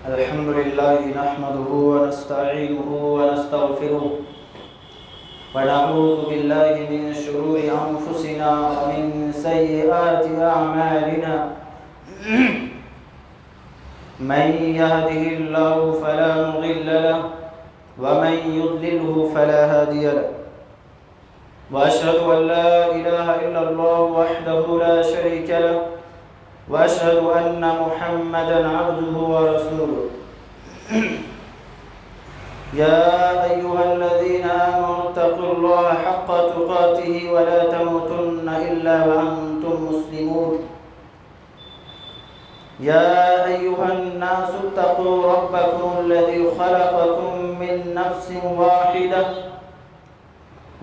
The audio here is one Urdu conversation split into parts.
الحمد لله نحمده ونستعينه ونستغفره ونعوذ بالله من شرور أنفسنا ومن سيئات أعمالنا من يهده الله فلا مضل له ومن يضلله فلا هادي له وأشهد أن لا إله إلا الله وحده لا شريك له وأشهد أن محمدًا عبده ورسوله يا أيها الذين آمنوا اتقوا الله حق تقاته ولا تموتن إلا وأنتم مسلمون يا أيها الناس اتقوا ربكم الذي خلقكم من نفس واحدة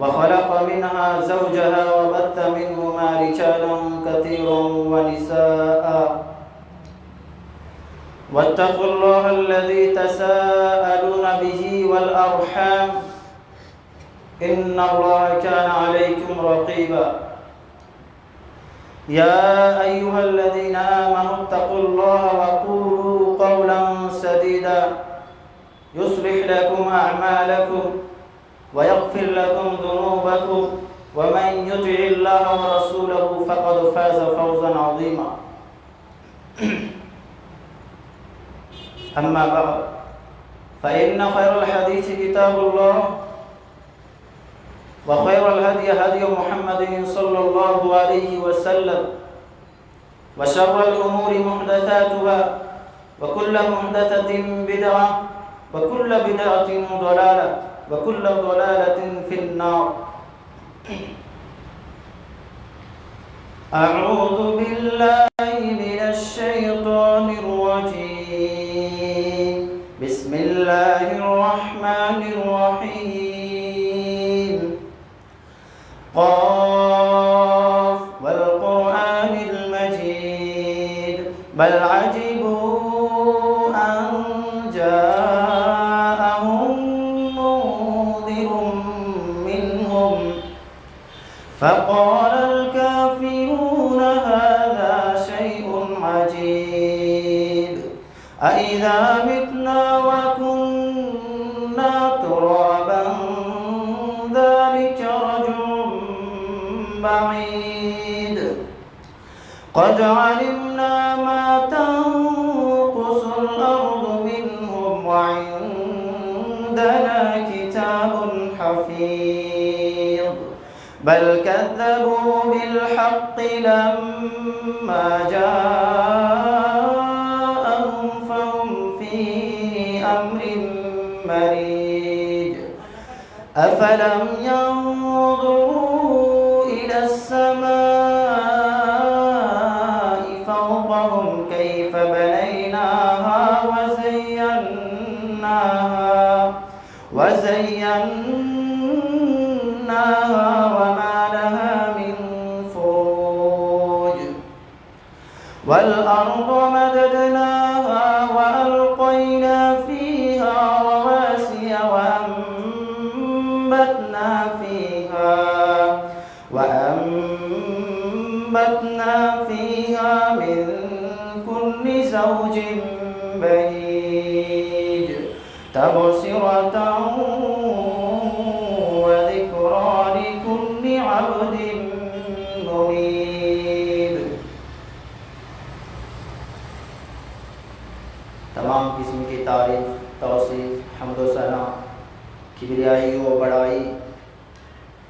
وخلق منها زوجها وبث منهما رجالا كثيرا ونساء واتقوا الله الذي تساءلون به والأرحام إن الله كان عليكم رقيبا يا أيها الذين آمنوا اتقوا الله وقولوا قولا سديدا يصلح لكم أعمالكم ويغفر لكم ذنوبكم ومن يطع الله ورسوله فقد فاز فوزا عظيما أما بعد فإن خير الحديث كتاب الله وخير الهدي هدي محمد صلى الله عليه وسلم وشر الأمور محدثاتها وكل محدثة بدعة وكل بدعة ضلالة وكل ضلالة في النار أعوذ بالله من الشيطان الرجيم بسم الله الرحمن الرحيم قاف والقرآن المجيد بل عجبوا أن جاءهم منذر منهم فقال الكافرون هذا شيء عجيب أإذا متنا وكنا ترابا ذلك رجل بعيد قد علمنا ما تنقص الأرض منهم وعندنا كتاب حفيظ بل كذبوا بالحق لما جاءهم فهم في أمر مريج أفلم ينظروا إلى السماء فوقهم كيف بنيناها وزيناها وما لها من فروج والأرض مددناها وألقينا فيها رواسي وأنبتنا فيها من كل زوج بهيج تبصرة وذكرى لكل عبد منيب. تمام قسم کی تعریف، توصیف، حمد و ثنا، کبریائی و بڑائی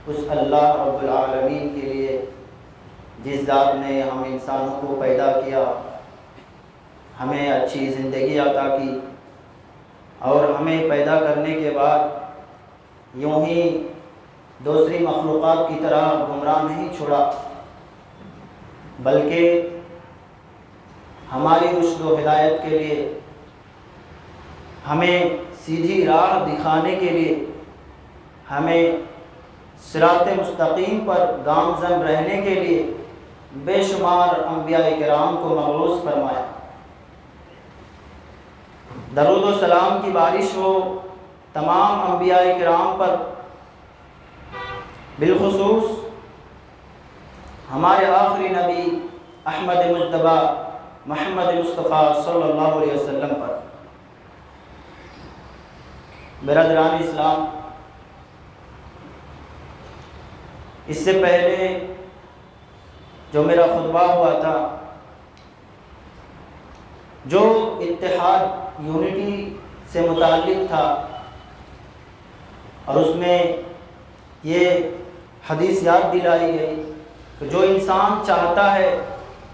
اس اللہ رب العالمین کے لیے جس ذات نے ہم انسانوں کو پیدا کیا، ہمیں اچھی زندگی عطا کی اور ہمیں پیدا کرنے کے بعد یوں ہی دوسری مخلوقات کی طرح گمراہ نہیں چھوڑا، بلکہ ہماری رشد و ہدایت کے لیے، ہمیں سیدھی راہ دکھانے کے لیے، ہمیں صراط مستقیم پر گامزن رہنے کے لیے بے شمار انبیاء کرام کو مبعوث فرمایا۔ درود و سلام کی بارش ہو تمام انبیاء کرام پر، بالخصوص ہمارے آخری نبی احمد مجتبیٰ محمد مصطفیٰ صلی اللہ علیہ وسلم پر۔ برادران اسلام، اس سے پہلے جو میرا خطبہ ہوا تھا، جو اتحاد یونٹی سے متعلق تھا، اور اس میں یہ حدیث یاد دلائی گئی کہ جو انسان چاہتا ہے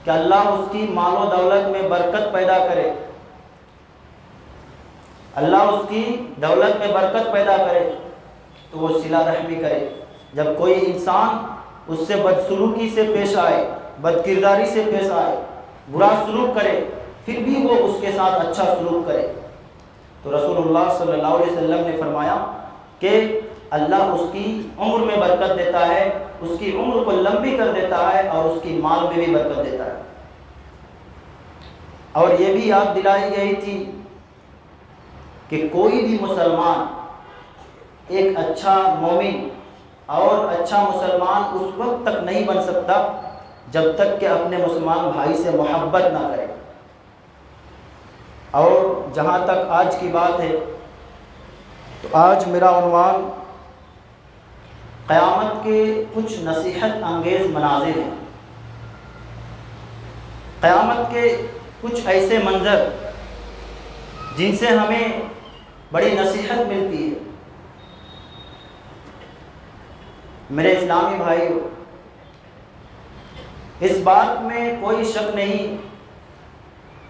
کہ اللہ اس کی مال و دولت میں برکت پیدا کرے، اللہ اس کی دولت میں برکت پیدا کرے، تو وہ صلہ رحمی کرے۔ جب کوئی انسان اس سے بدسلوکی سے پیش آئے، بد کرداری سے پیش آئے، برا سلوک کرے، پھر بھی وہ اس کے ساتھ اچھا سلوک کرے، تو رسول اللہ صلی اللہ علیہ وسلم نے فرمایا کہ اللہ اس کی عمر میں برکت دیتا ہے، اس کی عمر کو لمبی کر دیتا ہے، اور اس کی مال میں بھی برکت دیتا ہے۔ اور یہ بھی یاد دلائی گئی تھی کہ کوئی بھی مسلمان ایک اچھا مومن اور اچھا مسلمان اس وقت تک نہیں بن سکتا جب تک کہ اپنے مسلمان بھائی سے محبت نہ کرے۔ اور جہاں تک آج کی بات ہے، تو آج میرا عنوان قیامت کے کچھ نصیحت انگیز مناظر ہیں، قیامت کے کچھ ایسے منظر جن سے ہمیں بڑی نصیحت ملتی ہے۔ میرے اسلامی بھائیو، اس بات میں کوئی شک نہیں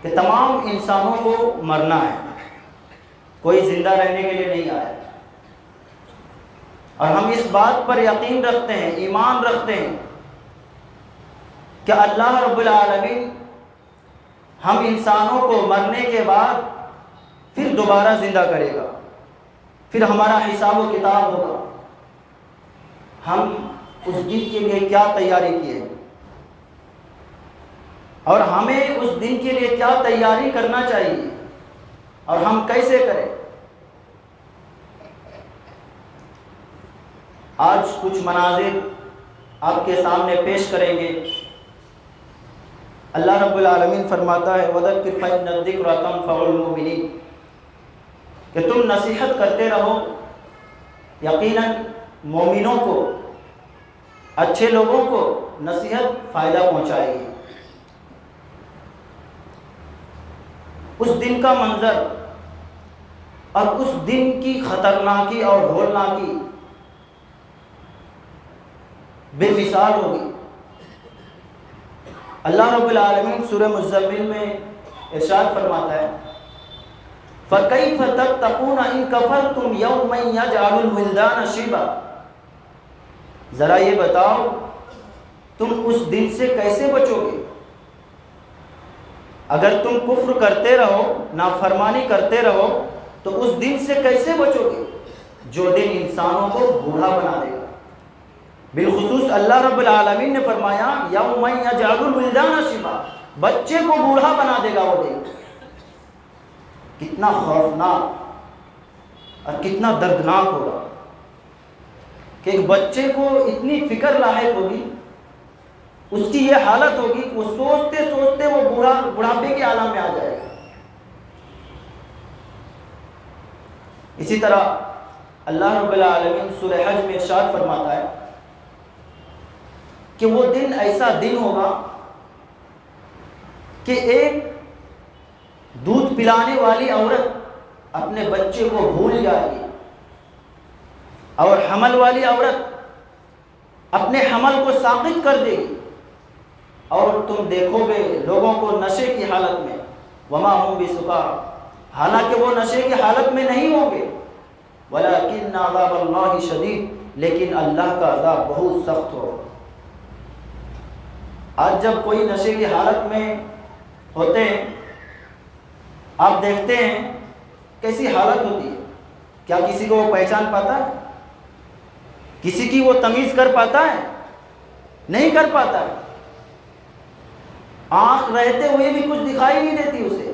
کہ تمام انسانوں کو مرنا ہے، کوئی زندہ رہنے کے لیے نہیں آیا، اور ہم اس بات پر یقین رکھتے ہیں، ایمان رکھتے ہیں کہ اللہ رب العالمین ہم انسانوں کو مرنے کے بعد پھر دوبارہ زندہ کرے گا، پھر ہمارا حساب و کتاب ہوگا۔ ہم اس دن کے لیے کیا تیاری کیے ہیں، اور ہمیں اس دن کے لیے کیا تیاری کرنا چاہیے، اور ہم کیسے کریں۔ آج کچھ مناظر آپ کے سامنے پیش کریں گے۔ اللہ رب العالمین فرماتا ہے وَذَكِّرْ فَإِنَّ الذِّكْرَ تَنفَعُ الْمُؤْمِنِينَ، کہ تم نصیحت کرتے رہو، یقیناً مومنوں کو، اچھے لوگوں کو نصیحت فائدہ پہنچائے گی۔ اس دن کا منظر اور اس دن کی خطرناکی اور ہولناکی بے مثال ہوگی۔ اللہ رب العالمین سورہ مزمل میں ارشاد فرماتا ہے فَكَيْفَ تَتَّقُونَ إِن كَفَرْتُمْ يَوْمًا يَجْعَلُ الْوِلْدَانَ شِيبًا، ذرا یہ بتاؤ تم اس دن سے کیسے بچو گے؟ اگر تم کفر کرتے رہو، نافرمانی کرتے رہو، تو اس دن سے کیسے بچو گے جو دن انسانوں کو بوڑھا بنا دے گا۔ بالخصوص اللہ رب العالمین نے فرمایا یوم یجعل الولدان شیبا، بچے کو بوڑھا بنا دے گا وہ دن۔ کتنا خوفناک اور کتنا دردناک ہوگا کہ ایک بچے کو اتنی فکر لاحق ہوگی، اس کی یہ حالت ہوگی کہ وہ سوچتے سوچتے وہ بڑھاپے کے عالم میں آ جائے گا۔ اسی طرح اللہ رب العالمین سورہ حج میں ارشاد فرماتا ہے کہ وہ دن ایسا دن ہوگا کہ ایک دودھ پلانے والی عورت اپنے بچے کو بھول جائے گی، اور حمل والی عورت اپنے حمل کو ساقط کر دے گی، اور تم دیکھو گے لوگوں کو نشے کی حالت میں وما هم بسکارى، حالانکہ وہ نشے کی حالت میں نہیں ہوں گے، ولکن عذاب اللہ شدید، لیکن اللہ کا عذاب بہت سخت ہوگا۔ آج جب کوئی نشے کی حالت میں ہوتے ہیں، آپ دیکھتے ہیں کیسی حالت ہوتی ہے۔ کیا کسی کو وہ پہچان پاتا ہے؟ کسی کی وہ تمیز کر پاتا ہے؟ نہیں کر پاتا ہے۔ آنکھ رہتے ہوئے بھی کچھ دکھائی نہیں دیتی اسے،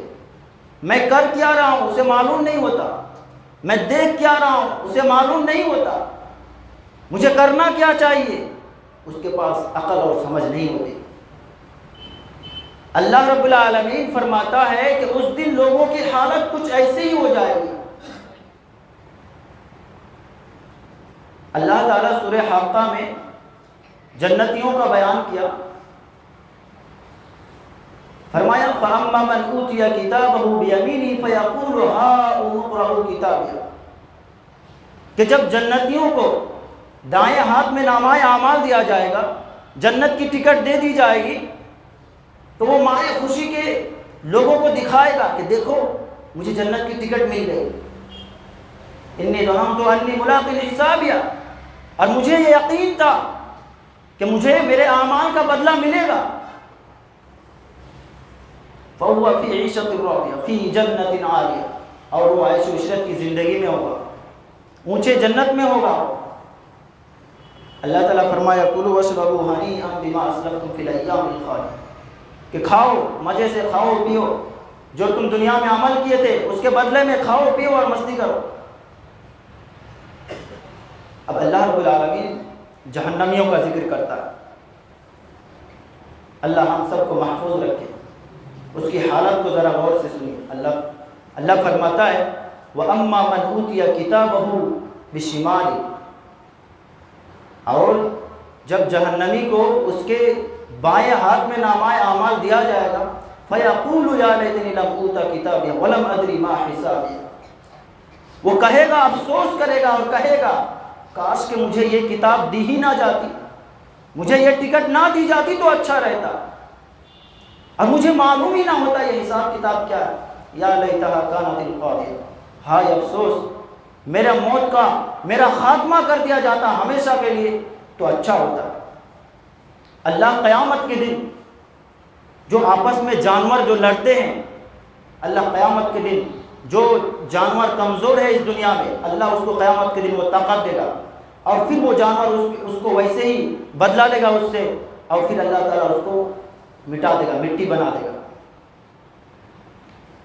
میں کر کیا رہا ہوں اسے معلوم نہیں ہوتا، میں دیکھ کیا رہا ہوں اسے معلوم نہیں ہوتا، مجھے کرنا کیا چاہیے اس کے پاس عقل اور سمجھ نہیں ہوتی۔ اللہ رب العالمین فرماتا ہے کہ اس دن لوگوں کی حالت کچھ ایسے ہی ہو جائے گی اللہ تعالیٰ سورہ حاقہ میں جنتیوں کا بیان کیا، فرمایا فَأَمَّا مَنْ أُوتِيَ كِتَابَهُ بِيَمِينِهِ فَيَقُولُ هَاؤُمُ اقْرَءُوا كِتَابِيَهْ، کہ جب جنتیوں کو دائیں ہاتھ میں نامہ اعمال دیا جائے گا، جنت کی ٹکٹ دے دی جائے گی، تو وہ مائے خوشی کے لوگوں کو دکھائے گا کہ دیکھو مجھے جنت کی ٹکٹ مل گئی، انی ظننت انی ملاق حسابیہ، اور مجھے یہ یقین تھا کہ مجھے میرے اعمال کا بدلہ ملے گا۔ فَهُوَ فِي عِيشَةٍ رَاضِيَةٍ فِي جَنَّةٍ عَالِيَةٍ، اور وہ عیش و عشرت کی زندگی میں ہوگا، اونچے جنت میں ہوگا۔ اللہ تعالیٰ فرمایا کُلُوا وَاشْرَبُوا هَنِيئًا بِمَا أَسْلَفْتُمْ فِي الْأَيَّامِ الْخَالِيَةِ، کہ کھاؤ، مزے سے کھاؤ پیو، جو تم دنیا میں عمل کیے تھے اس کے بدلے میں کھاؤ پیو اور مستی کرو۔ اب اللہ رب العالمین جہنمیوں کا ذکر کرتا ہے۔ اللہ ہم سب کو محفوظ رکھے، اس کی حالت کو ذرا غور سے سنیے۔ اللہ فرماتا ہے وَأَمَّا مَنْ أُوتِيَ كِتَابَهُ بِشِمَالِهِ، اور جب جہنمی کو اس کے بائیں ہاتھ میں نامہ اعمال دیا جائے گا فَيَقُولُ يَا لَيْتَنِي لَمْ أُوتَ كِتَابِيَهْ وَلَمْ أَدْرِ مَا حِسَابِيَهْ، وہ کہے گا، افسوس کرے گا اور کہے گا کاش کہ مجھے یہ کتاب دی ہی نہ جاتی، مجھے یہ ٹکٹ نہ دی جاتی تو اچھا رہتا، اور مجھے معلوم ہی نہ ہوتا یہ حساب کتاب کیا ہے۔ یا لیتہا کانت القاضیہ، ہائے افسوس، میرا موت کا میرا خاتمہ کر دیا جاتا ہمیشہ کے لیے تو اچھا ہوتا۔ اللہ قیامت کے دن جو آپس میں جانور جو لڑتے ہیں، اللہ قیامت کے دن جو جانور کمزور ہے اس دنیا میں، اللہ اس کو قیامت کے دن وہ طاقت دے گا، اور پھر وہ جانور اس کو ویسے ہی بدلا لے گا اس سے، اور پھر اللہ تعالیٰ اس کو مٹا دے گا، مٹی بنا دے گا۔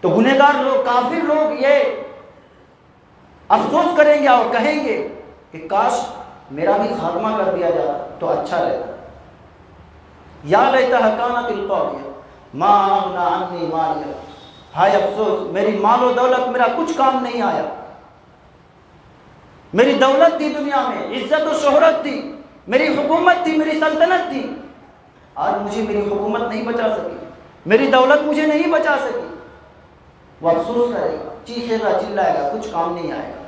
تو گنہگار لوگ، کافر لوگ یہ افسوس کریں گے اور کہیں گے کہ کاش میرا بھی خاتمہ کر دیا جاتا تو اچھا رہتا۔ یا لیتہا کانت القاضیہ ما اغنی عنی مالیہ، ہائے افسوس، میری مال و دولت میرا کچھ کام نہیں آیا، میری دولت تھی دنیا میں، عزت و شہرت تھی، میری حکومت تھی، میری سلطنت تھی، آج مجھے میری حکومت نہیں بچا سکی، میری دولت مجھے نہیں بچا سکی۔ وہ افسوس کرے گا، چیخے گا، چلائے گا، کچھ کام نہیں آئے گا۔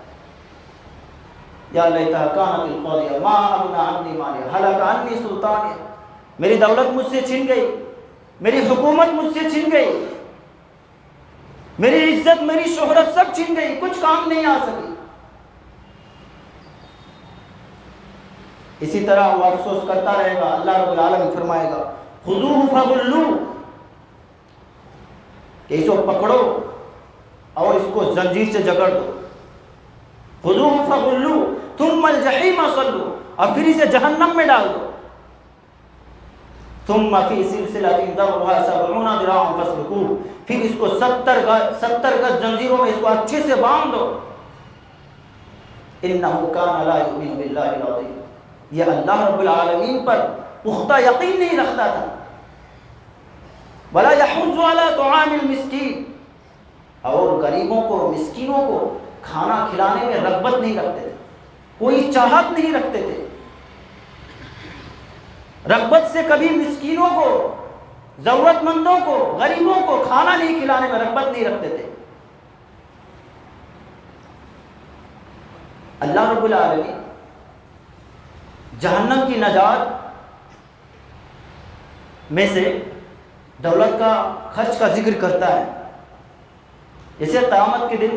یا لیتہا کانت القاضیہ ما اغنی عنی مالیہ ہلک عنی سلطانیہ، میری دولت مجھ سے چھن گئی، میری حکومت مجھ سے چھن گئی، میری عزت میری شہرت سب چھن گئی، کچھ کام نہیں آ سکی۔ اسی طرح وہ افسوس کرتا رہے گا۔ اللہ رب العالمین فرمائے گا خذوہ فغلوہ، کہ اس کو پکڑو اور اس کو زنجیر سے جکڑ دو۔ خذوہ فغلوہ ثم الجحیم صلوہ، اور پھر اسے جہنم میں ڈال دو۔ ثم فی سلسلۃ ذرعها 70 ذراعا فاسلکوہ، پھر اس کو 70 گز زنجیروں میں اس کو اچھے سے باندھ دو۔ انہ کان لا یؤمن باللہ العظیم، یہ اللہ رب العالمین پر پختہ یقین نہیں رکھتا تھا۔ ولا یحض علی طعام المسکین، اور غریبوں کو، مسکینوں کو کھانا کھلانے میں رغبت نہیں رکھتے تھے، کوئی چاہت نہیں رکھتے تھے، رغبت سے کبھی مسکینوں کو، ضرورت مندوں کو، غریبوں کو کھانا نہیں کھلانے میں رغبت نہیں رکھتے تھے۔ اللہ رب العالمین جہنم کی نجات میں سے دولت کا خرچ کا ذکر کرتا ہے۔ جیسے قیامت کے دن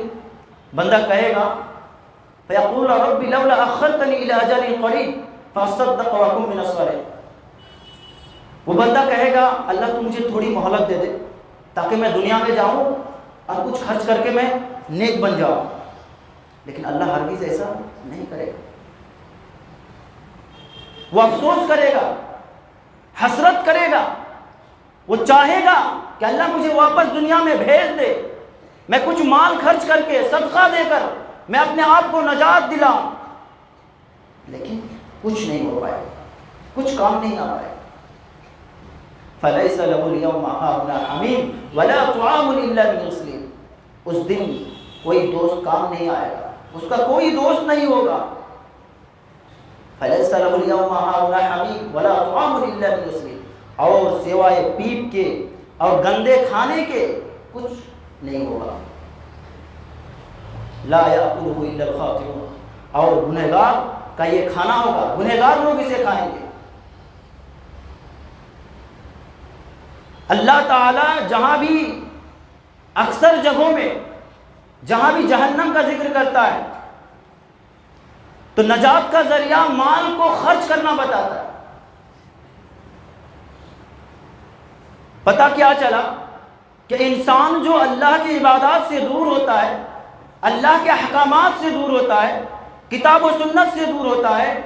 بندہ کہے گا فیقول رب لولا اخرتنی الی اجل قریب فاصدق واکن من الصالحین، وہ بندہ کہے گا اللہ تو مجھے تھوڑی مہلت دے دے تاکہ میں دنیا میں جاؤں اور کچھ خرچ کر کے میں نیک بن جاؤں، لیکن اللہ ہرگز ایسا نہیں کرے گا۔ وہ افسوس کرے گا، حسرت کرے گا، وہ چاہے گا کہ اللہ مجھے واپس دنیا میں بھیج دے، میں کچھ مال خرچ کر کے، صدقہ دے کر میں اپنے آپ کو نجات دلاؤں، لیکن کچھ نہیں ہو پائے، کچھ کام نہیں آ پائے۔ فَلَيْسَ لَهُ الْيَوْمَ هَاهُنَا حَمِيمٌ وَلَا طَعَامٌ إِلَّا مِنْ غِسْلِينٍ، اس دن کوئی دوست کام نہیں آئے گا، اس کا کوئی دوست نہیں ہوگا، فلیس لہ الیوم ہاہنا حمیم ولا طعام الا من غسلین، اور سوائے پیپ کے اور گندے کھانے کے کچھ نہیں ہوگا. لا یأکلہ الا الخاطئون، اور گنہگار کا یہ کھانا ہوگا، گنہگار لوگ اسے کھائیں گے. اللہ تعالی جہاں بھی اکثر جگہوں میں جہاں بھی جہنم کا ذکر کرتا ہے تو نجات کا ذریعہ مال کو خرچ کرنا بتاتا ہے. پتہ کیا چلا کہ انسان جو اللہ کی عبادات سے دور ہوتا ہے، اللہ کے احکامات سے دور ہوتا ہے، کتاب و سنت سے دور ہوتا ہے،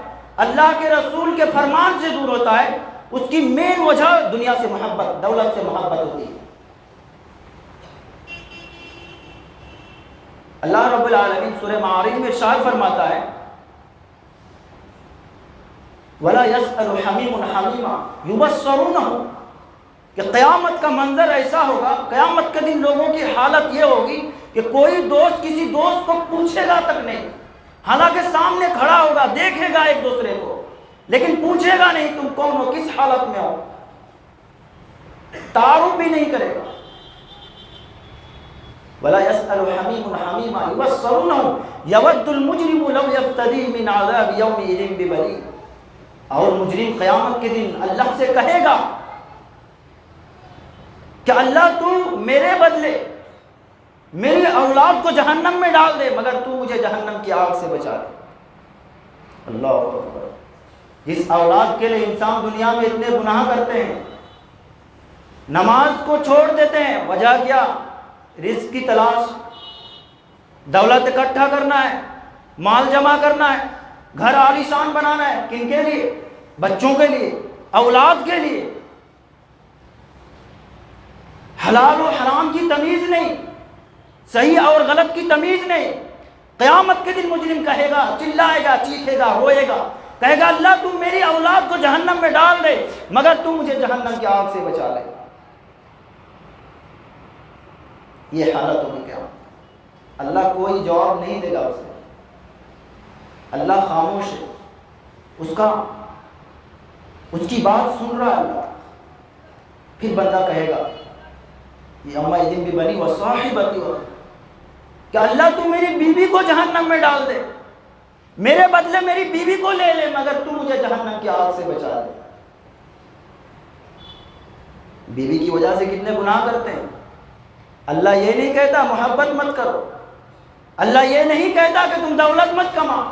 اللہ کے رسول کے فرمان سے دور ہوتا ہے، اس کی مین وجہ دنیا سے محبت، دولت سے محبت ہوتی ہے. اللہ رب العالمین سورہ معارج میں ارشاد فرماتا ہے وَلَا يَسْأَلُ حَمِيمٌ حَمِيمًا يُبَصَّرُونَهُ، کہ قیامت کا منظر ایسا ہوگا، قیامت کے دن لوگوں کی حالت یہ ہوگی کہ کوئی دوست کسی دوست کو پوچھے گا تک نہیں، حالانکہ سامنے کھڑا ہوگا، دیکھے گا ایک دوسرے کو، لیکن پوچھے گا نہیں تم کون ہو، کس حالت میں ہو، تعارف بھی نہیں کرے گا. وَلَا يَسْأَلُ حَمِيمٌ حَمِيمًا يُبَصَّرُونَهُ يَوَدُّ الْمُجْرِمُ لَوْ يَفْتَدِي مِنْ عَذَابِ يَوْمِئِذٍ بِبَنِيهِ، اور مجرم قیامت کے دن اللہ سے کہے گا کہ اللہ تو میرے بدلے میری اولاد کو جہنم میں ڈال دے مگر تو مجھے جہنم کی آگ سے بچا دے. اللہ اکبر. جس اولاد کے لیے انسان دنیا میں اتنے گناہ کرتے ہیں، نماز کو چھوڑ دیتے ہیں، وجہ کیا؟ رزق کی تلاش، دولت اکٹھا کرنا ہے، مال جمع کرنا ہے، گھر عالیشان بنانا ہے. کن کے لیے؟ بچوں کے لیے، اولاد کے لیے. حلال و حرام کی تمیز نہیں، صحیح اور غلط کی تمیز نہیں. قیامت کے دن مجرم کہے گا، چلائے گا، چیخے گا، روئے گا، کہے گا اللہ تو میری اولاد کو جہنم میں ڈال دے مگر تو مجھے جہنم کی آگ سے بچا لے. یہ حالت ہوگی کیا؟ اللہ کوئی جواب نہیں دے گا اسے، اللہ خاموش ہے، اس کی بات سن رہا ہے اللہ. پھر بندہ کہے گا یومئذ ببنی وصاحبتی، کہ اللہ تو میری بیوی کو جہنم میں ڈال دے، میرے بدلے میری بیوی کو لے لے مگر تو مجھے جہنم کی آگ سے بچا دے. بیوی کی وجہ سے کتنے گناہ کرتے ہیں. اللہ یہ نہیں کہتا محبت مت کرو، اللہ یہ نہیں کہتا کہ تم دولت مت کما.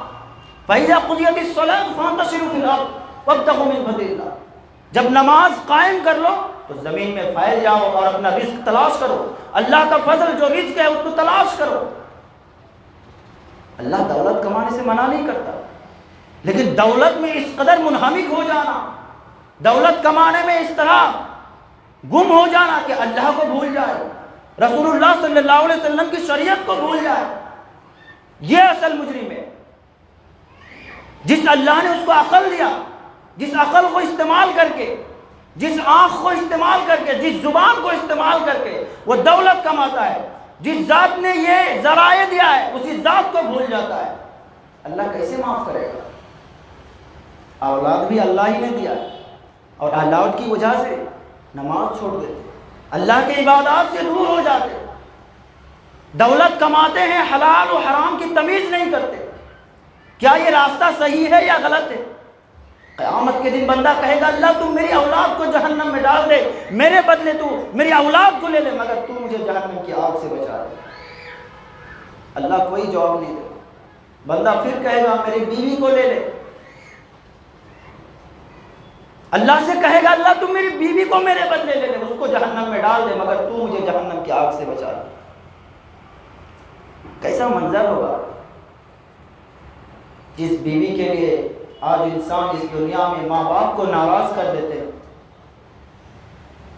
فَإِذَا قُضِيَتِ الصَّلَاةُ فَانتَشِرُوا فِي الْأَرْضِ وَابْتَغُوا مِنْ فَضْلِ اللَّهِ، جب نماز قائم کر لو تو زمین میں پھیل جاؤ اور اپنا رزق تلاش کرو، اللہ کا فضل جو رزق ہے اس کو تلاش کرو. اللہ دولت کمانے سے منع نہیں کرتا، لیکن دولت میں اس قدر منہمک ہو جانا، دولت کمانے میں اس طرح گم ہو جانا کہ اللہ کو بھول جائے، رسول اللہ صلی اللہ علیہ وسلم کی شریعت کو بھول جائے، یہ اصل مجرم ہے. جس اللہ نے اس کو عقل دیا، جس عقل کو استعمال کر کے، جس آنکھ کو استعمال کر کے، جس زبان کو استعمال کر کے وہ دولت کماتا ہے، جس ذات نے یہ ذرائع دیا ہے اسی ذات کو بھول جاتا ہے، اللہ کیسے معاف کرے گا؟ اولاد بھی اللہ ہی نے دیا ہے، اور اولاد کی وجہ سے نماز چھوڑ دیتے، اللہ کے عبادات سے دور ہو جاتے، دولت کماتے ہیں، حلال و حرام کی تمیز نہیں کرتے. کیا یہ راستہ صحیح ہے یا غلط ہے؟ قیامت کے دن بندہ کہے گا اللہ تم میری اولاد کو جہنم میں ڈال دے، میرے بدلے تو میری اولاد کو لے لے مگر تو مجھے جہنم کی آگ سے بچا دے. اللہ کوئی جواب نہیں دے. بندہ پھر کہے گا میری بیوی کو لے لے، اللہ سے کہے گا اللہ تم میری بیوی کو میرے بدلے لے لے، اس کو جہنم میں ڈال دے مگر تو مجھے جہنم کی آگ سے بچا دے. کیسا منظر ہوگا؟ جس بیوی کے لیے آج انسان اس دنیا میں ماں باپ کو ناراض کر دیتے ہیں،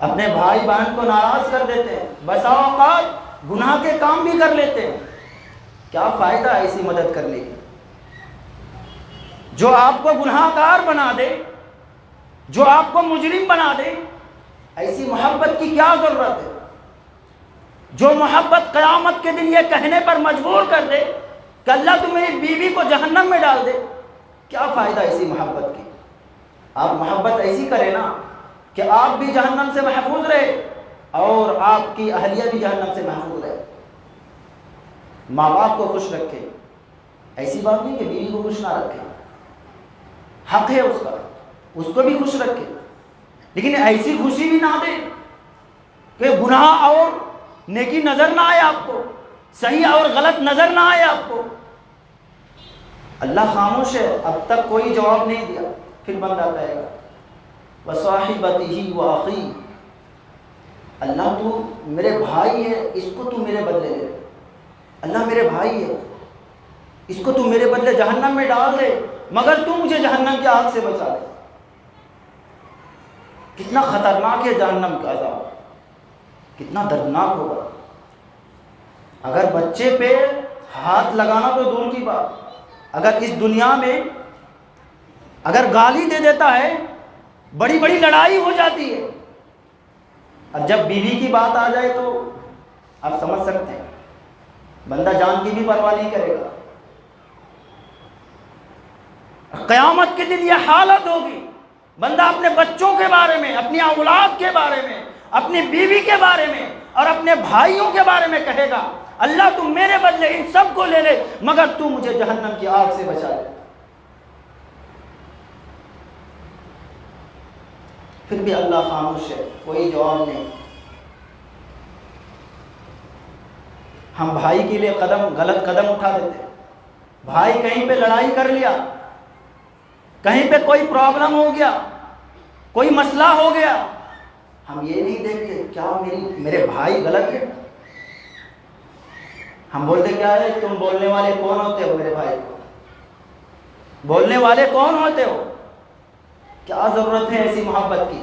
اپنے بھائی بہن کو ناراض کر دیتے ہیں، بسا اوقات گناہ کے کام بھی کر لیتے ہیں. کیا فائدہ ہے ایسی مدد کرنے کی؟ جو آپ کو گناہ کار بنا دے، جو آپ کو مجرم بنا دے، ایسی محبت کی کیا ضرورت ہے؟ جو محبت قیامت کے دن یہ کہنے پر مجبور کر دے کہ اللہ تو میری بیوی کو جہنم میں ڈال دے، کیا فائدہ ایسی محبت کی؟ آپ محبت ایسی کریں نا کہ آپ بھی جہنم سے محفوظ رہے اور آپ کی اہلیہ بھی جہنم سے محفوظ رہے، ماں باپ کو خوش رکھے، ایسی بات نہیں کہ بیوی کو خوش نہ رکھے، حق ہے اس کا، اس کو بھی خوش رکھے، لیکن ایسی خوشی بھی نہ دے کہ گناہ اور نیکی نظر نہ آئے آپ کو، صحیح اور غلط نظر نہ آئے آپ کو۔ اللہ خاموش ہے، اب تک کوئی جواب نہیں دیا۔ پھر بندہ کہے گا وَصَاحِبَتِهِ وَأَخِيهِ، اللہ تو میرے بھائی ہے، اس کو تو میرے بدلے دے، اللہ میرے بھائی ہے، اس کو تو میرے بدلے جہنم میں ڈال دے مگر تو مجھے جہنم کی آگ سے بچا دے۔ کتنا خطرناک ہے جہنم کا عذاب، کتنا دردناک ہوگا۔ اگر بچے پہ ہاتھ لگانا تو دور کی بات، اگر اس دنیا میں اگر گالی دے دیتا ہے بڑی بڑی لڑائی ہو جاتی ہے، اور جب بیوی کی بات آ جائے تو آپ سمجھ سکتے ہیں بندہ جان کی بھی پرواہ نہیں کرے گا۔ قیامت کے دن یہ حالت ہوگی، بندہ اپنے بچوں کے بارے میں، اپنی اولاد کے بارے میں، اپنی بیوی کے بارے میں اور اپنے بھائیوں کے بارے میں کہے گا اللہ تو میرے بدلے ان سب کو لے لے مگر تو مجھے جہنم کی آگ سے بچا لے۔ پھر بھی اللہ خاموش ہے، کوئی جواب نہیں۔ ہم بھائی کے لیے غلط قدم اٹھا دیتے، بھائی کہیں پہ لڑائی کر لیا، کہیں پہ کوئی پرابلم ہو گیا، کوئی مسئلہ ہو گیا، ہم یہ نہیں دیکھتے کیا میرے بھائی غلط ہے، ہم بولتے کیا ہے تم بولنے والے کون ہوتے ہو؟ میرے بھائی کو بولنے والے کون ہوتے ہو؟ کیا ضرورت ہے ایسی محبت کی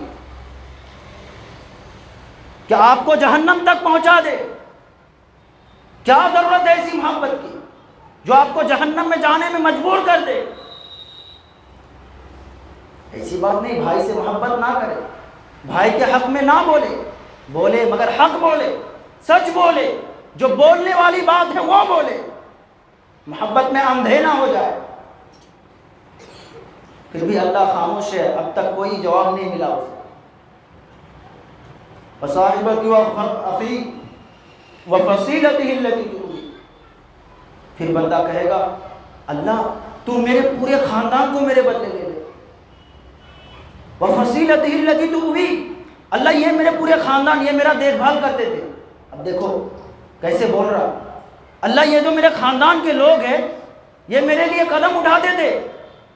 کہ آپ کو جہنم تک پہنچا دے؟ کیا ضرورت ہے ایسی محبت کی جو آپ کو جہنم میں جانے میں مجبور کر دے؟ ایسی بات نہیں، بھائی سے محبت نہ کرے، بھائی کے حق میں نہ بولے مگر حق بولے، سچ بولے، جو بولنے والی بات ہے وہ بولے، محبت میں اندھے نہ ہو جائے۔ پھر بھی اللہ خاموش ہے، اب تک کوئی جواب نہیں ملا اسے۔ وَصَاحِبَتِهِ وَأَخِيهِ وَفَصِيلَتِهِ الَّتِي تُؤْوِيهِ، پھر بندہ کہے گا اللہ تو میرے پورے خاندان کو میرے بدلے لے لے۔ وَفَصِيلَتِهِ الَّتِي تُؤْوِيهِ، اللہ یہ میرے پورے خاندان یہ میرا دیکھ بھال کرتے تھے، اب دیکھو کیسے بول رہا، اللہ یہ جو میرے خاندان کے لوگ ہیں یہ میرے لیے قدم اٹھاتے تھے،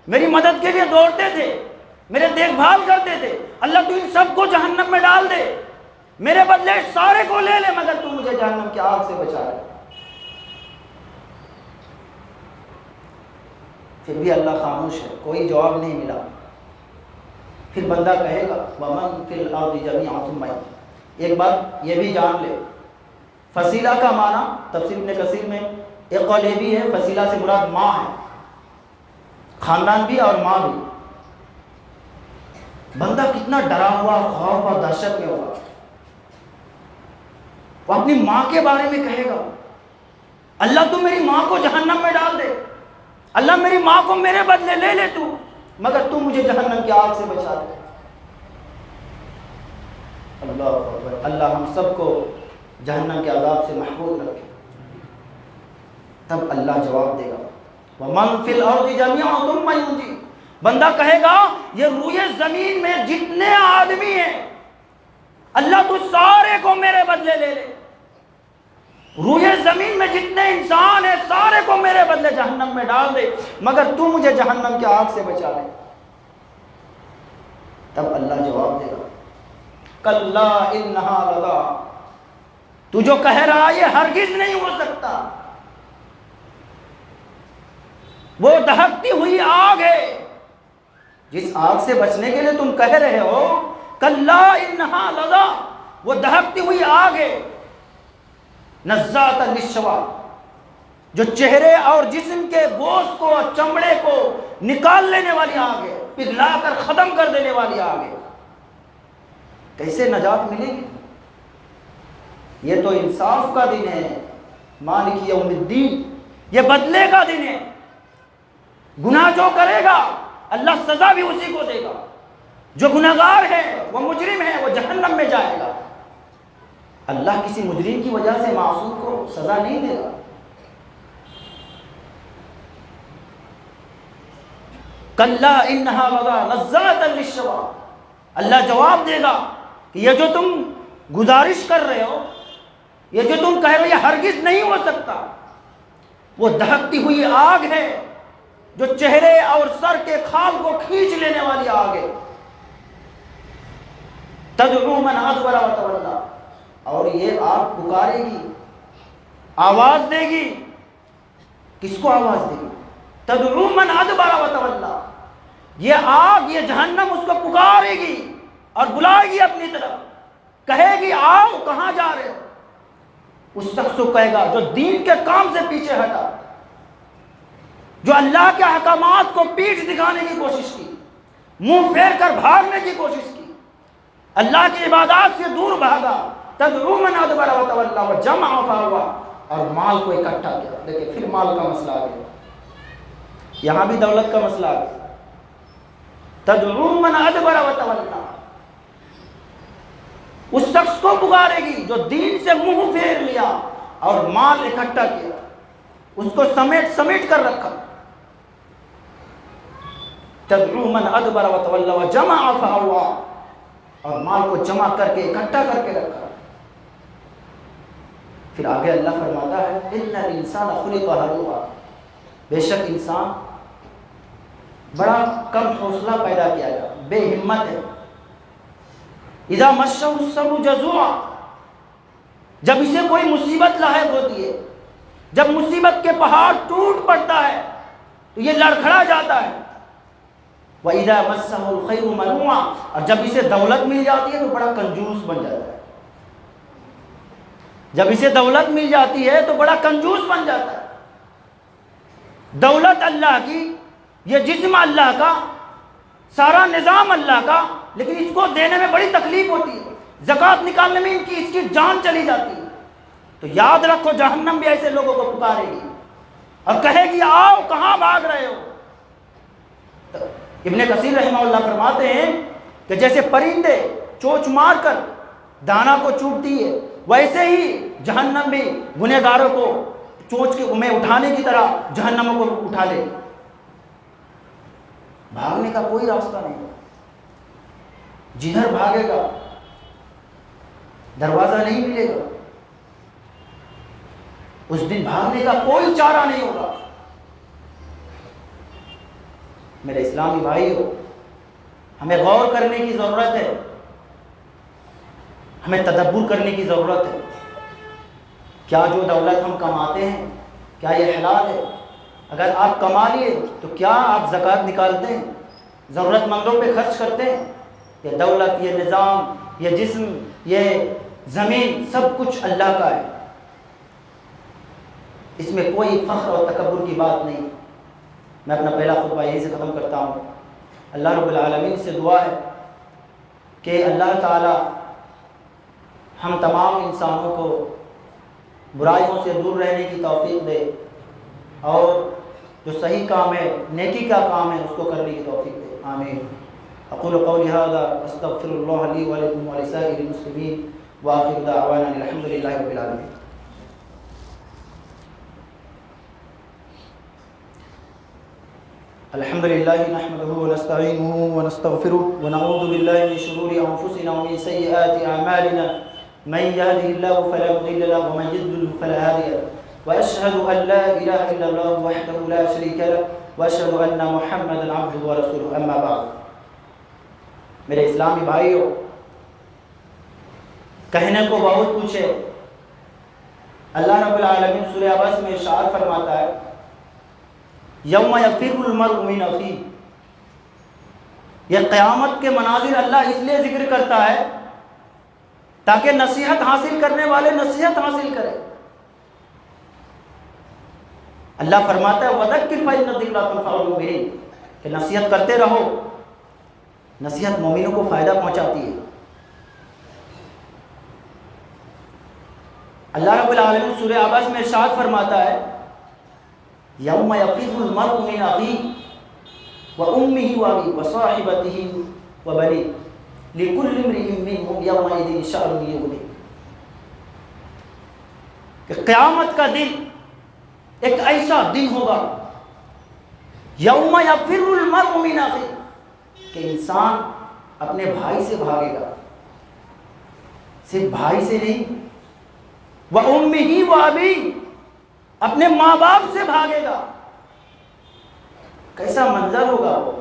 میری مدد کے لیے دوڑتے تھے، میرے دیکھ بھال کرتے تھے، اللہ تو ان سب کو جہنم میں ڈال دے، میرے بدلے سارے کو لے لے مگر تو مجھے جہنم کی آگ سے بچا لے۔ پھر بھی اللہ خاموش ہے، کوئی جواب نہیں ملا۔ پھر بندہ کہے گا وَمَن فِي الْأَرْضِ جَمِيعًا ثُمَّ يَنْجِي، ایک بات یہ بھی جان لے، فصیلہ کا معنی تفسیر ابن کثیر میں ایک قول یہ بھی ہے فصیلہ سے مراد ماں ہے، خاندان بھی اور ماں بھی۔ بندہ کتنا ڈرا ہوا، خوف اور دہشت میں ہوگا، وہ اپنی ماں کے بارے میں کہے گا اللہ تو میری ماں کو جہنم میں ڈال دے، اللہ میری ماں کو میرے بدلے لے لے تو مگر تو مجھے جہنم کی آگ سے بچا دے۔ اللہ اکبر، اللہ ہم سب کو جہنم کے عذاب سے محفوظ رکھے۔ تب اللہ جواب دے گا وَمَن فِي الْأَرْضِ جَمِيعًا ثُمَّ يُنْجِي، بندہ کہے گا یہ روئے زمین میں جتنے آدمی ہیں اللہ تو سارے کو میرے بدلے لے لے، روئے زمین میں جتنے انسان ہیں سارے کو میرے بدلے جہنم میں ڈال دے مگر تو مجھے جہنم کی آگ سے بچا لے۔ تب اللہ جواب دے گا کَلَّا إِنَّهَا لَظَىٰ، تو جو کہہ رہا یہ ہرگز نہیں ہو سکتا، وہ دہکتی ہوئی آگ ہے، جس آگ سے بچنے کے لیے تم کہہ رہے ہو کَلَّا إِنَّهَا لَظَىٰ، وہ دہکتی ہوئی آگ ہے، نَزَّاعَةً لِلشَّوَىٰ، جو چہرے اور جسم کے گوشت کو اور چمڑے کو نکال لینے والی آگ ہے، پگھلا کر ختم کر دینے والی آگ ہے۔ کیسے نجات ملے گی؟ یہ تو انصاف کا دن ہے، مالک یوم الدین، یہ بدلے کا دن ہے، گناہ جو کرے گا اللہ سزا بھی اسی کو دے گا. جو گناہگار ہے وہ مجرم ہے وہ جہنم میں جائے گا. اللہ کسی مجرم کی وجہ سے معصوم کو سزا نہیں دے گا. کلا انہا لظی نزاعۃ للشوی. اللہ جواب دے گا کہ یہ جو تم گزارش کر رہے ہو، یہ جو تم کہہ رہے ہو، یہ ہرگز نہیں ہو سکتا. وہ دہکتی ہوئی آگ ہے جو چہرے اور سر کے کھال کو کھینچ لینے والی آگ ہے. تدعو من ادبر وتولی. اور یہ آگ پکارے گی، آواز دے گی. کس کو آواز دے گی؟ تدعو من ادبر وتولی. یہ آگ، یہ جہنم اس کو پکارے گی اور بلائے گی اپنی طرف، کہے گی آؤ کہاں جا رہے ہو. اس شخص کو کہے گا جو دین کے کام سے پیچھے ہٹا، جو اللہ کے احکامات کو پیٹھ دکھانے کی کوشش کی، منہ پھیر کر بھاگنے کی کوشش کی، اللہ کی عبادات سے دور بھاگا. تدعو من ادبر وتولی وجمع فاوعى. اور مال کو اکٹھا کیا. دیکھیں پھر مال کا مسئلہ آ گیا، یہاں بھی دولت کا مسئلہ آ گیا. تدعو من ادبر وتولی. اس شخص کو پکارے گی جو دین سے منہ پھیر لیا اور مال اکٹھا کیا، اس کو سمیٹ کر رکھا. تدعو من ادبر وتولی وجمع فاوعى. اور مال کو جمع کر کے اکٹھا کر کے رکھا. پھر آگے اللہ فرماتا ہے ان الانسان خلق ہلوعا. بے شک انسان بڑا کم حوصلہ پیدا کیا گیا، بے ہمت ہے. اذا مسہ الشر جزوعا. جب اسے کوئی مصیبت لاحق ہوتی ہے، جب مصیبت کے پہاڑ ٹوٹ پڑتا ہے تو یہ لڑکھڑا جاتا ہے. وَإِذَا مَسَّهُ الْخَيْرُ مَنُوعًا. اور جب اسے دولت مل جاتی ہے تو بڑا کنجوس بن جاتا ہے. جب اسے دولت مل جاتی ہے تو بڑا کنجوس بن جاتا ہے. دولت اللہ کی، یہ جسم اللہ کا، سارا نظام اللہ کا، لیکن اس کو دینے میں بڑی تکلیف ہوتی ہے. زکوٰۃ نکالنے میں اس کی جان چلی جاتی ہے. تو یاد رکھو جہنم بھی ایسے لوگوں کو پکارے گی اور کہے گی آؤ کہاں بھاگ رہے ہو. ابن کثیر رحمہ اللہ فرماتے ہیں کہ جیسے پرندے چونچ مار کر دانا کو چوبتی ہے، ویسے ہی جہنم بھی گنہگاروں کو چونچ کے میں اٹھانے کی طرح جہنم کو اٹھا لے. بھاگنے کا کوئی راستہ نہیں. جدھر بھاگے گا دروازہ نہیں ملے گا. اس دن بھاگنے کا کوئی چارہ نہیں ہوگا. میرے اسلامی بھائیو، ہمیں غور کرنے کی ضرورت ہے، ہمیں تدبر کرنے کی ضرورت ہے. کیا جو دولت ہم کماتے ہیں کیا یہ حلال ہے؟ اگر آپ کما لیے تو کیا آپ زکوٰۃ نکالتے ہیں، ضرورت مندوں پہ خرچ کرتے ہیں؟ یہ دولت، یہ نظام، یہ جسم، یہ زمین، سب کچھ اللہ کا ہے. اس میں کوئی فخر اور تکبر کی بات نہیں. میں اپنا پہلا خطبہ یہیں سے ختم کرتا ہوں. اللہ رب العالمین سے دعا ہے کہ اللہ تعالی ہم تمام انسانوں کو برائیوں سے دور رہنے کی توفیق دے اور جو صحیح کام ہے، نیکی کا کام ہے، اس کو کرنے کی توفیق دے. آمین. اقول قولی هذا استغفر الله لي ولكم ولسائر المسلمين واخر دعوانا الحمد لله رب العالمين. الحمد لله نحمده ونستعينه ونستغفره ونعوذ بالله من شرور انفسنا ومن سيئات اعمالنا من يهده الله فلا مضل له ومن يضلل فلا هادي له واشهد ان لا اله الا الله وحده لا شريك له واشهد ان محمدا عبده ورسوله. اما بعد. میرے اسلامی بھائیو، کہنے کو بہت کچھ ہے. اللہ رب العالمین سورہ عبس میں ارشاد فرماتا ہے یوم یفر المرء من اخیہ. یہ قیامت کے مناظر اللہ اس لیے ذکر کرتا ہے تاکہ نصیحت حاصل کرنے والے نصیحت حاصل کریں. اللہ فرماتا ہے وَذَكِّرْ فَإِنَّ الذِّكْرَىٰ تَنفَعُ الْمُؤْمِنِينَ کہ نصیحت کرتے رہو، نصیحت مومنوں کو فائدہ پہنچاتی ہے. اللہ رب العالمین سورہ عبس میں ارشاد فرماتا ہے یوم یفر المرء من اخیہ وأمه وأبيه وصاحبته وبنيه لكل امرئ منهم يومئذ شأن يغنيه. کہ قیامت کا دن ایک ایسا دن ہوگا یوم یفر المرء من اخیہ کہ انسان اپنے بھائی سے بھاگے گا، صرف بھائی سے نہیں، وَأُمِّهِ وَأَبِيهِ اپنے ماں باپ سے بھاگے گا. کیسا منظر ہوگا وہ.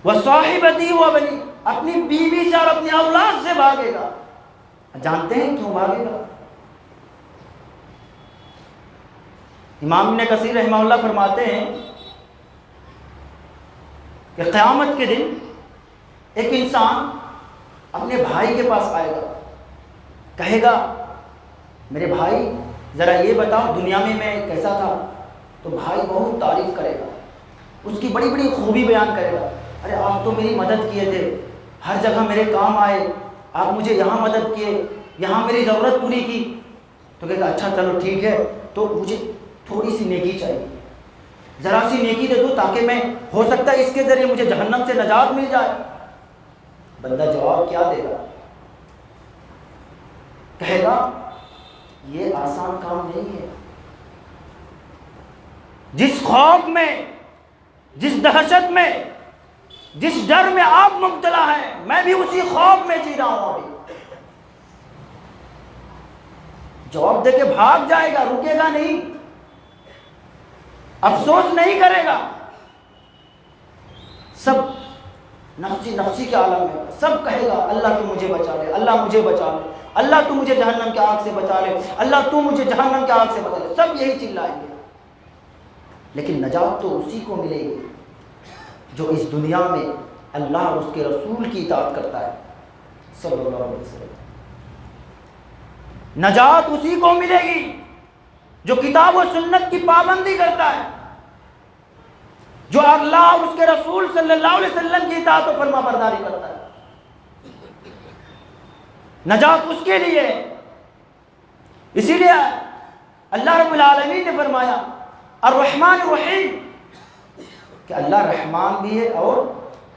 وَصَاحِبَتِهِ وَبَنِيهِ اپنی بیوی سے اور اپنی اولاد سے بھاگے گا. جانتے ہیں کیوں بھاگے گا؟ امام ابن کثیر رحمہ اللہ فرماتے ہیں کہ قیامت کے دن ایک انسان اپنے بھائی کے پاس آئے گا، کہے گا میرے بھائی ذرا یہ بتاؤ دنیا میں کیسا تھا. تو بھائی بہت تعریف کرے گا، اس کی بڑی بڑی خوبی بیان کرے گا. ارے آپ تو میری مدد کیے تھے، ہر جگہ میرے کام آئے، آپ مجھے یہاں مدد کیے، یہاں میری ضرورت پوری کی. تو کہے گا اچھا چلو ٹھیک ہے، تو مجھے تھوڑی سی نیکی چاہیے، ذرا سی نیکی دے دو تاکہ میں ہو سکتا ہے اس کے ذریعے مجھے جہنم سے نجات مل جائے. بندہ جواب کیا دے گا؟ کہے گا یہ آسان کام نہیں ہے. جس خوف میں، جس دہشت میں، جس ڈر میں آپ مبتلا ہیں، میں بھی اسی خوف میں جی رہا ہوں. ابھی جواب دے کے بھاگ جائے گا، رکے گا نہیں، افسوس نہیں کرے گا. سب نفسی نفسی کے عالم میں سب کہے گا اللہ تو مجھے بچا لے، اللہ مجھے بچا لے، اللہ تو مجھے جہنم کی آگ سے بچا لے، اللہ تو مجھے جہنم کی آگ سے بچا لے. سب یہی چلائیں گے. لیکن نجات تو اسی کو ملے گی جو اس دنیا میں اللہ اور اس کے رسول کی اطاعت کرتا ہے صلی اللہ علیہ وسلم. نجات اسی کو ملے گی جو کتاب و سنت کی پابندی کرتا ہے، جو اللہ اور اس کے رسول صلی اللہ علیہ وسلم کی اطاعت و فرما برداری کرتا ہے. نجات اس کے لیے. اسی لیے اللہ رب العالمین نے فرمایا الرحمن الرحیم کہ اللہ رحمان بھی ہے اور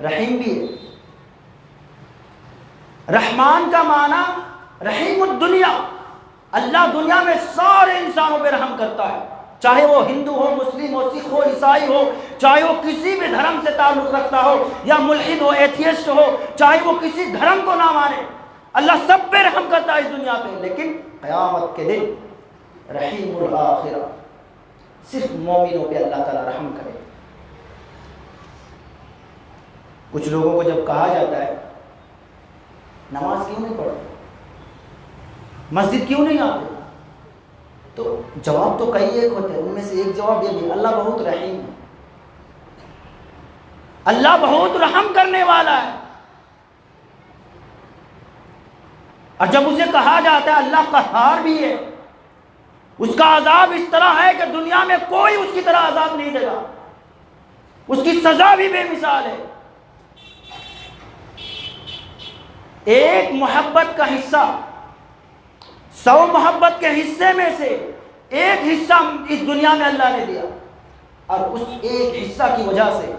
رحیم بھی ہے. رحمان کا معنی رحیم الدنیا، اللہ دنیا میں سارے انسانوں پہ رحم کرتا ہے، چاہے وہ ہندو ہو، مسلم ہو، سکھ ہو، عیسائی ہو، چاہے وہ کسی بھی دھرم سے تعلق رکھتا ہو، یا ملحد ہو، ایتھیسٹ ہو، چاہے وہ کسی دھرم کو نہ مانے، اللہ سب پہ رحم کرتا ہے اس دنیا پہ. لیکن قیامت کے دن رحیم الآخرہ صرف مومنوں پہ اللہ تعالیٰ رحم کرے. کچھ لوگوں کو جب کہا جاتا ہے نماز کیوں نہیں پڑھتے، مسجد کیوں نہیں آتے، تو جواب تو کئی ایک ہوتے ہیں. ان میں سے ایک جواب یہ بھی اللہ بہت رحیم ہے، اللہ بہت رحم کرنے والا ہے. اور جب اسے کہا جاتا ہے اللہ قہار بھی ہے، اس کا عذاب اس طرح ہے کہ دنیا میں کوئی اس کی طرح عذاب نہیں دے گا، اس کی سزا بھی بے مثال ہے. ایک محبت کا حصہ 100 محبت کے حصے میں سے ایک حصہ اس دنیا میں اللہ نے دیا، اور اس ایک حصہ کی وجہ سے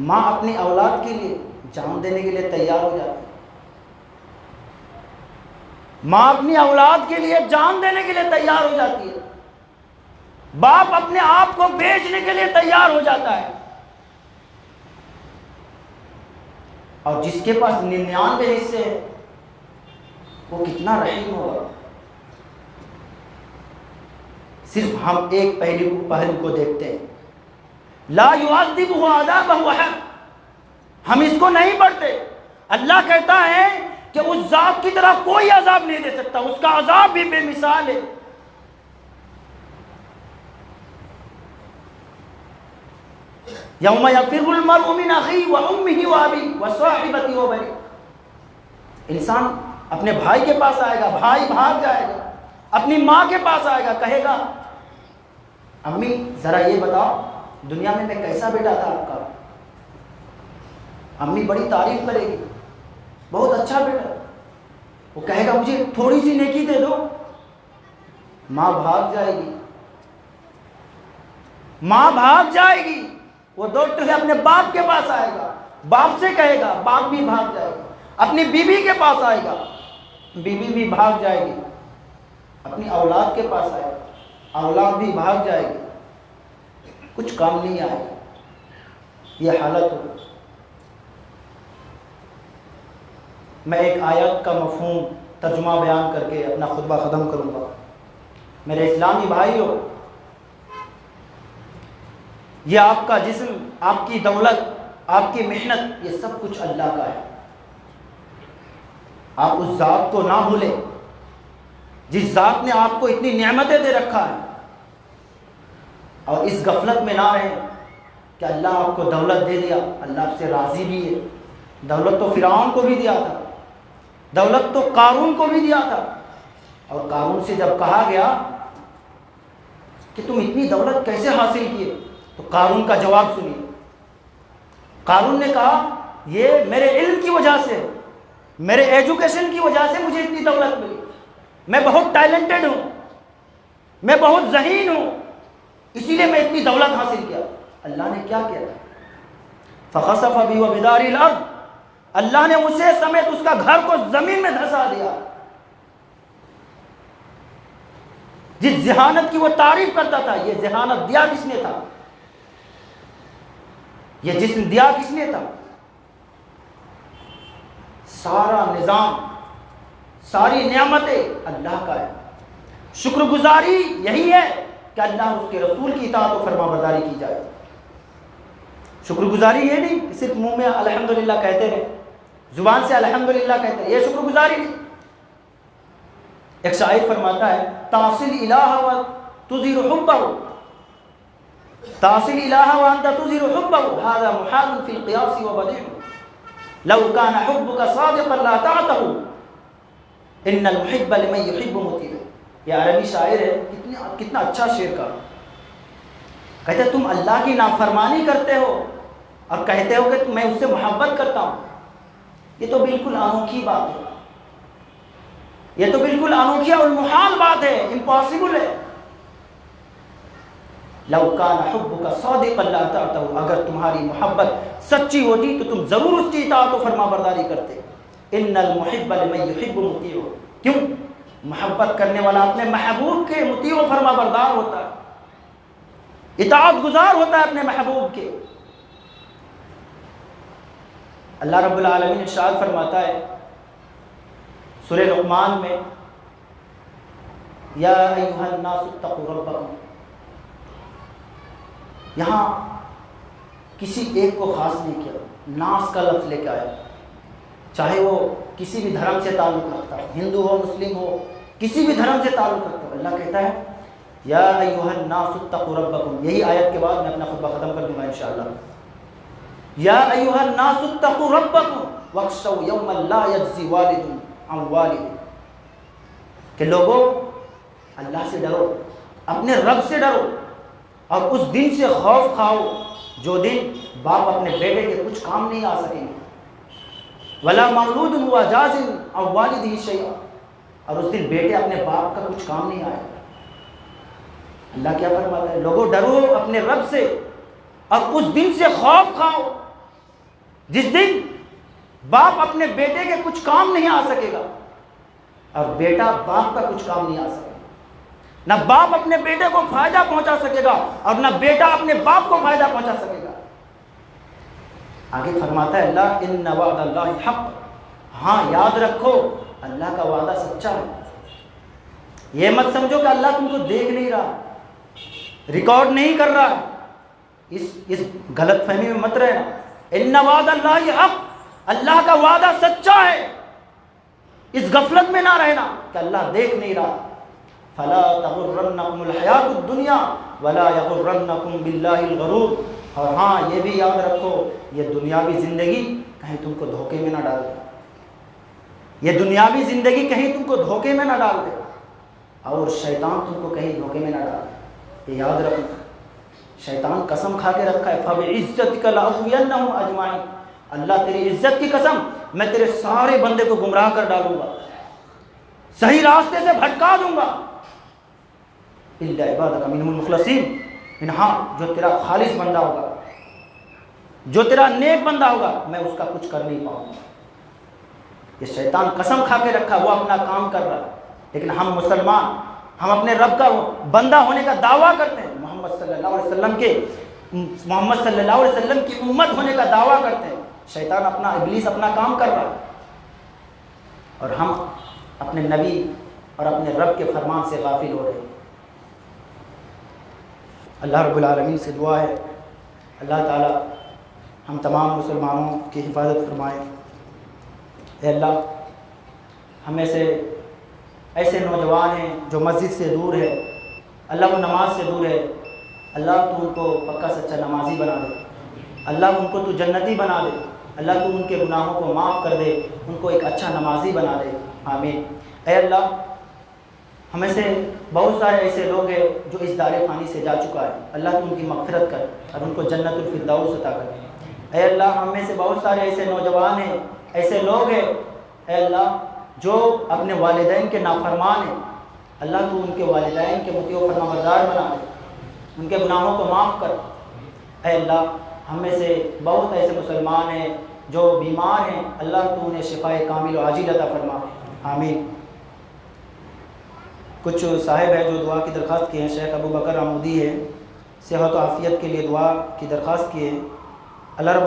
ماں اپنی اولاد کے لیے جان دینے کے لیے تیار ہو جاتی ہے. ماں اپنی اولاد کے لیے جان دینے کے لیے تیار ہو جاتی ہے. باپ اپنے آپ کو بیچنے کے لیے تیار ہو جاتا ہے. اور جس کے پاس 99 حصے ہیں وہ کتنا رحیم ہوگا. صرف ہم ایک پہلو کو دیکھتے ہیں، لا يعذبه عذابه احد، ہم اس کو نہیں پڑھتے. اللہ کہتا ہے کہ اس ذات کی طرح کوئی عذاب نہیں دے سکتا، اس کا عذاب بھی بے مثال ہے. یوم یفر المرء من اخیہ وامہ وابیہ وصاحبتہ وبنیہ. انسان اپنے بھائی کے پاس آئے گا، بھائی بھاگ جائے گا، اپنی ماں کے پاس آئے گا، کہے گا امی ذرا یہ بتاؤ دنیا میں کیسا بیٹا تھا آپ کا. امی بڑی تعریف کرے گی، بہت اچھا بیٹا. وہ کہے گا مجھے تھوڑی سی نیکی دے دو. ماں بھاگ جائے گی، ماں بھاگ جائے گی، وہ دوڑتے ہوئے اپنے باپ کے پاس آئے گا، باپ سے کہے گا، باپ بھی بھاگ جائے گا، اپنی بیوی کے پاس آئے گا، بیوی بھی بھاگ جائے گی، اپنی اولاد کے پاس آئے گا، اولاد بھی بھاگ جائے گی، کچھ کام نہیں آئے گا۔ یہ حالت ہو۔ میں ایک آیت کا مفہوم ترجمہ بیان کر کے اپنا خطبہ ختم کروں گا۔ میرے اسلامی بھائیو، یہ آپ کا جسم، آپ کی دولت، آپ کی محنت، یہ سب کچھ اللہ کا ہے۔ آپ اس ذات کو نہ بھولیں جس ذات نے آپ کو اتنی نعمتیں دے رکھا ہے، اور اس غفلت میں نہ رہیں کہ اللہ آپ کو دولت دے دیا، اللہ آپ سے راضی بھی ہے۔ دولت تو فرعون کو بھی دیا تھا، دولت تو قارون کو بھی دیا تھا، اور قارون سے جب کہا گیا کہ تم اتنی دولت کیسے حاصل کیے، تو قارون کا جواب سنیے۔ قارون نے کہا یہ میرے علم کی وجہ سے، میرے ایجوکیشن کی وجہ سے مجھے اتنی دولت ملی، میں بہت ٹیلنٹڈ ہوں، میں بہت ذہین ہوں، اسی لیے میں اتنی دولت حاصل کیا۔ اللہ نے کیا کیا؟ فخسف بی وبدار الارض، اللہ نے اسے سمیت اس کا گھر کو زمین میں دھسا دیا۔ جس ذہانت کی وہ تعریف کرتا تھا، یہ ذہانت دیا کس نے تھا؟ یہ جسم دیا کس نے تھا؟ سارا نظام، ساری نعمتیں اللہ کا ہے۔ شکر گزاری یہی ہے کہ اللہ اس کے رسول کی اطاعت و فرما برداری کی جائے۔ شکر گزاری یہ نہیں کہ صرف منہ میں الحمدللہ کہتے رہے، زبان سے الحمدللہ کہتے رہے، یہ شکر گزاری نہیں۔ ایک شاعر فرماتا ہے تعصی الالہ و تظہر حبہ، تعصی الالہ وانت تظہر حبہ، ھذا محال فی القیاس وبدیع، لو کان حبک صادقا لاطعتہ، ان المحب لمن یحب مطیع۔ یہ عربی شاعر ہے، کتنا اچھا شعر کا کہتے ہیں تم اللہ کی نافرمانی کرتے ہو اور کہتے ہو کہ میں اس سے محبت کرتا ہوں، یہ تو بالکل انوکھی بات ہے، یہ تو بالکل انوکھی اور محال بات ہے، امپاسبل ہے۔ لو کان حبک صادقا لاطعتہ، اگر تمہاری محبت سچی ہوتی تو تم ضرور اس کی اطاعت و فرما برداری کرتے۔ ان المحب لمن یحب مطیع، کیوں؟ محبت کرنے والا اپنے محبوب کے مطیع و فرما بردار ہوتا ہے، اطاعت گزار ہوتا ہے اپنے محبوب کے۔ اللہ رب العالمین ارشاد فرماتا ہے سورہ لقمان میں، یا ایھا الناس اتقوا ربکم، یہاں کسی ایک کو خاص نہیں کیا، ناس کا لفظ لے کے آیا، چاہے وہ کسی بھی دھرم سے تعلق رکھتا ہو، ہندو ہو، مسلم ہو، کسی بھی دھرم سے تعلق رکھتا ہو، اللہ کہتا ہے یا ایھا الناس اتقوا ربکم۔ یہی آیت کے بعد میں اپنا خطبہ ختم کر دوں گا انشاءاللہ۔ یا ایھا الناس اتقوا ربکم واخشوا یوما لا یجزی والد عن والد، کہ لوگوں اللہ سے ڈرو، اپنے رب سے ڈرو، اور اس دن سے خوف کھاؤ جو دن باپ اپنے بیٹے کے کچھ کام نہیں آ سکیں گے، ولا مولود هو جاز عن والده شیئا، اور اس دن بیٹے اپنے باپ کا کچھ کام نہیں آئے گا۔ اللہ کیا فرماتا ہے؟ لوگوں ڈرو اپنے رب سے اور اس دن سے خوف کھاؤ جس دن باپ اپنے بیٹے کے کچھ کام نہیں آ سکے گا، اور بیٹا باپ کا کچھ کام نہیں آ سکے گا۔ نہ باپ اپنے بیٹے کو فائدہ پہنچا سکے گا اور نہ بیٹا اپنے باپ کو فائدہ پہنچا سکے گا۔ آگے فرماتا ہے اللہ ان وعد اللہ حق، ہاں یاد رکھو اللہ کا وعدہ سچا ہے۔ یہ مت سمجھو کہ اللہ تم کو دیکھ نہیں رہا، ریکارڈ نہیں کر رہا، اس غلط فہمی میں مت رہنا۔ ان وعد اللہ حق، اللہ کا وعدہ سچا ہے، اس غفلت میں نہ رہنا کہ اللہ دیکھ نہیں رہا۔ فلا تغرنکم الحیات الدنیا ولا یغرنکم باللہ الغرور، اور ہاں یہ بھی یاد رکھو یہ دنیاوی زندگی کہیں تم کو دھوکے میں نہ ڈال دے، یہ دنیاوی زندگی کہیں تم کو دھوکے میں نہ ڈال دے، اور شیطان تم کو کہیں دھوکے میں نہ ڈال دے، یہ یاد رکھو۔ شیطان قسم کھا کے رکھا ہے فَبِعِزَّتِكَ لَأُغْوِيَنَّهُمْ أَجْمَعِينَ، اللہ تیری عزت کی قسم میں تیرے سارے بندے کو گمراہ کر ڈالوں گا، صحیح راستے سے بھٹکا دوں گا، اِلَّا عِبَادَكَ مِنْهُمُ الْمُخْلَصِينَ، لیکن ہاں جو تیرا خالص بندہ ہوگا، جو تیرا نیک بندہ ہوگا، میں اس کا کچھ کر نہیں پاؤں گا۔ یہ شیطان قسم کھا کے رکھا، وہ اپنا کام کر رہا ہے، لیکن ہم مسلمان، ہم اپنے رب کا بندہ ہونے کا دعویٰ کرتے ہیں، محمد صلی اللہ علیہ وسلم کی امت ہونے کا دعویٰ کرتے ہیں، شیطان ابلیس اپنا کام کر رہا ہے، اور ہم اپنے نبی اور اپنے رب کے فرمان سے غافل ہو رہے ہیں۔ اللہ رب العالمین سے دعا ہے اللہ تعالی ہم تمام مسلمانوں کی حفاظت فرمائے۔ اے اللہ، ہمیں سے ایسے نوجوان ہیں جو مسجد سے دور ہے، اللہ وہ نماز سے دور ہے، اللہ تو ان کو پکا سچا نمازی بنا دے، اللہ ان کو تو جنتی بنا دے، اللہ تو ان کے گناہوں کو معاف کر دے، ان کو ایک اچھا نمازی بنا دے، آمین۔ اے اللہ، ہمیں سے بہت سارے ایسے لوگ ہیں جو اس دار فانی سے جا چکا ہے، اللہ تو ان کی مغفرت کر اور ان کو جنت الفردوس عطا کر۔ اے اللہ، ہم میں سے بہت سارے ایسے نوجوان ہیں، ایسے لوگ ہیں اے اللہ جو اپنے والدین کے نافرمان ہیں، اللہ تو ان کے والدین کے مطیع و فرمانبردار بنا دے، ان کے گناہوں کو معاف کر۔ اے اللہ، ہم میں سے بہت ایسے مسلمان ہیں جو بیمار ہیں، اللہ تو انہیں شفاء کامل و عاجل عطا فرما، آمین۔ کچھ صاحب ہیں جو دعا کی درخواست کیے ہیں، شیخ ابو بکر عمودی ہے، صحت و عافیت کے لیے دعا کی درخواست کی ہے، اللہ رب